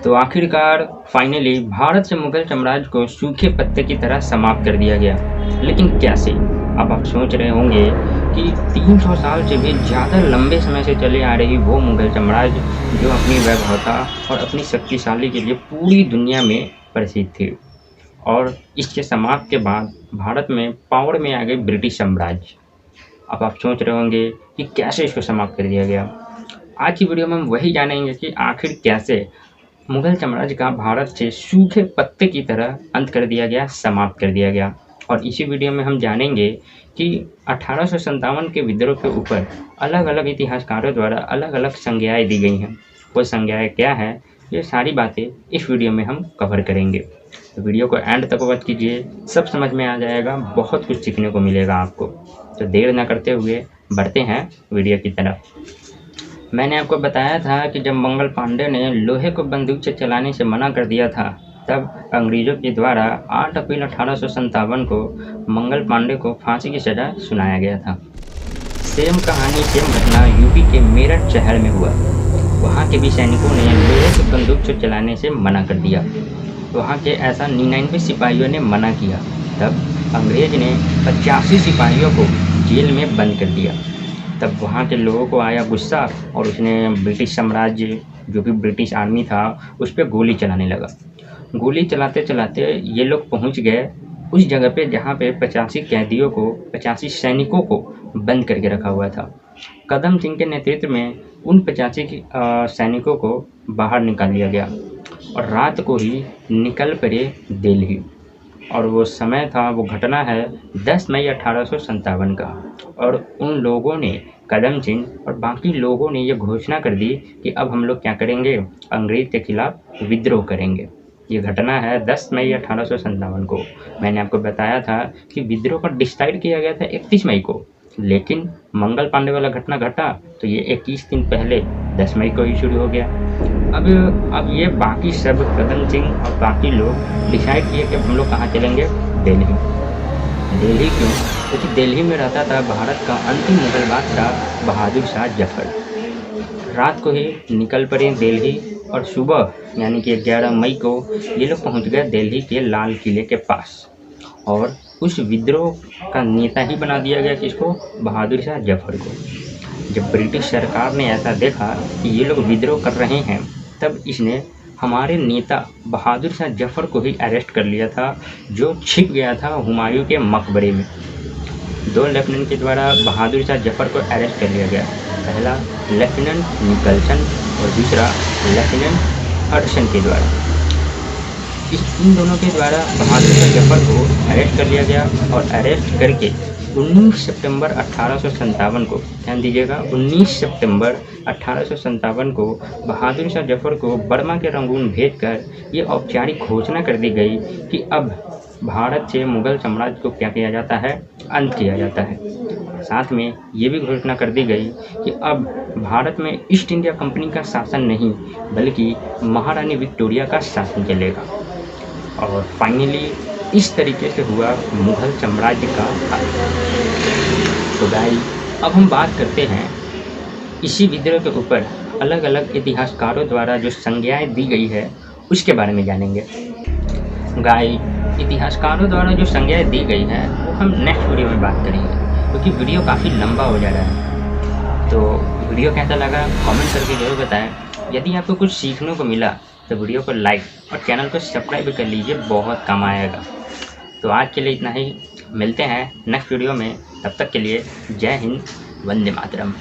तो आखिरकार फाइनली भारत से मुगल साम्राज्य को सूखे पत्ते की तरह समाप्त कर दिया गया। लेकिन कैसे? अब आप सोच रहे होंगे कि 300 साल से भी ज़्यादा लंबे समय से चले आ रही वो मुगल साम्राज्य जो अपनी वैभवता और अपनी शक्तिशाली के लिए पूरी दुनिया में प्रसिद्ध थी, और इसके समाप्त के बाद भारत में पावर में आ गई ब्रिटिश साम्राज्य। अब आप सोच रहे होंगे कि कैसे इसको समाप्त कर दिया गया। आज की वीडियो में हम वही जानेंगे कि आखिर कैसे मुगल साम्राज्य का भारत से सूखे पत्ते की तरह अंत कर दिया गया, समाप्त कर दिया गया। और इसी वीडियो में हम जानेंगे कि 1857 के विद्रोह के ऊपर अलग अलग इतिहासकारों द्वारा अलग अलग संज्ञाएं दी गई हैं। वो संज्ञाएं क्या है, ये सारी बातें इस वीडियो में हम कवर करेंगे। तो वीडियो को एंड तक वॉच कीजिए, सब समझ में आ जाएगा, बहुत कुछ सीखने को मिलेगा आपको। तो देर न करते हुए बढ़ते हैं वीडियो की तरफ। मैंने आपको बताया था कि जब मंगल पांडे ने लोहे को बंदूक से चलाने से मना कर दिया था, तब अंग्रेज़ों के द्वारा 8 अप्रैल 1857 को मंगल पांडे को फांसी की सज़ा सुनाया गया था। सेम कहानी, सेम घटना यूपी के मेरठ शहर में हुआ। वहाँ के भी सैनिकों ने लोहे की बंदूक से चलाने से मना कर दिया। वहाँ के ऐसा 99 सिपाहियों ने मना किया। तब अंग्रेज़ ने 85 सिपाहियों को जेल में बंद कर दिया। तब वहाँ के लोगों को आया गुस्सा और उसने ब्रिटिश साम्राज्य, जो कि ब्रिटिश आर्मी था, उस पर गोली चलाने लगा। गोली चलाते चलाते ये लोग पहुँच गए उस जगह पे जहाँ पे 85 कैदियों को, 85 सैनिकों को बंद करके रखा हुआ था। कदम सिंह के नेतृत्व में उन 85 सैनिकों को बाहर निकाल लिया गया और रात को ही निकल पड़े दिल्ली। और वो समय था, वो घटना है 10 मई 1857 का। और उन लोगों ने, कदम सिंह और बाकी लोगों ने ये घोषणा कर दी कि अब हम लोग क्या करेंगे, अंग्रेज़ के खिलाफ विद्रोह करेंगे। ये घटना है 10 मई 1857 को। मैंने आपको बताया था कि विद्रोह का डिसाइड किया गया था 31 मई को, लेकिन मंगल पांडे वाला घटना घटा तो ये 21 दिन पहले 10 मई को ही शुरू हो गया। अब ये बाकी सब, कदम सिंह और बाकी लोग डिसाइड किए कि हम लोग कहाँ चलेंगे, दिल्ली। दिल्ली क्यों? क्योंकि दिल्ली में रहता था भारत का अंतिम मुगल बादशाह बहादुर शाह जफर। रात को ही निकल पड़े दिल्ली और सुबह यानी कि 11 मई को ये लोग पहुँच गए दिल्ली के लाल किले के पास। और उस विद्रोह का नेता ही बना दिया गया किसको, बहादुर शाह जफर को। जब ब्रिटिश सरकार ने ऐसा देखा कि ये लोग विद्रोह कर रहे हैं, तब इसने हमारे नेता बहादुर शाह जफर को ही अरेस्ट कर लिया था, जो छिप गया था हुमायूं के मकबरे में। 2 लेफ्टिनेंट के द्वारा बहादुर शाह जफर को अरेस्ट कर लिया गया। पहला लेफ्टिनेंट निकलसन और दूसरा लेफ्टिनेंट हडसन के द्वारा। इन दोनों के द्वारा बहादुर शाह जफर को अरेस्ट कर लिया गया और अरेस्ट करके 19 सितंबर 1857 को, ध्यान दीजिएगा, 19 सितंबर 1857 को बहादुर शाह जफर को बर्मा के रंगून भेजकर ये औपचारिक घोषणा कर दी गई कि अब भारत से मुगल साम्राज्य को क्या किया जाता है, अंत किया जाता है। साथ में ये भी घोषणा कर दी गई कि अब भारत में ईस्ट इंडिया कंपनी का शासन नहीं, बल्कि महारानी विक्टोरिया का शासन चलेगा। और फाइनली इस तरीके से हुआ मुगल साम्राज्य का अंत। तो गाइस, अब हम बात करते हैं इसी विद्रोह के ऊपर अलग अलग इतिहासकारों द्वारा जो संज्ञाएं दी गई है उसके बारे में जानेंगे। गाइस, इतिहासकारों द्वारा जो संज्ञाएं दी गई है वो हम नेक्स्ट वीडियो में बात करेंगे, क्योंकि वीडियो काफ़ी लंबा हो जा रहा है। तो वीडियो कैसा लगा कमेंट करके जरूर बताएं। यदि आपको कुछ सीखने को मिला तो वीडियो को लाइक और चैनल को सब्सक्राइब कर लीजिए, बहुत काम आएगा। तो आज के लिए इतना ही, मिलते हैं नेक्स्ट वीडियो में। तब तक के लिए जय हिंद, वंदे मातरम।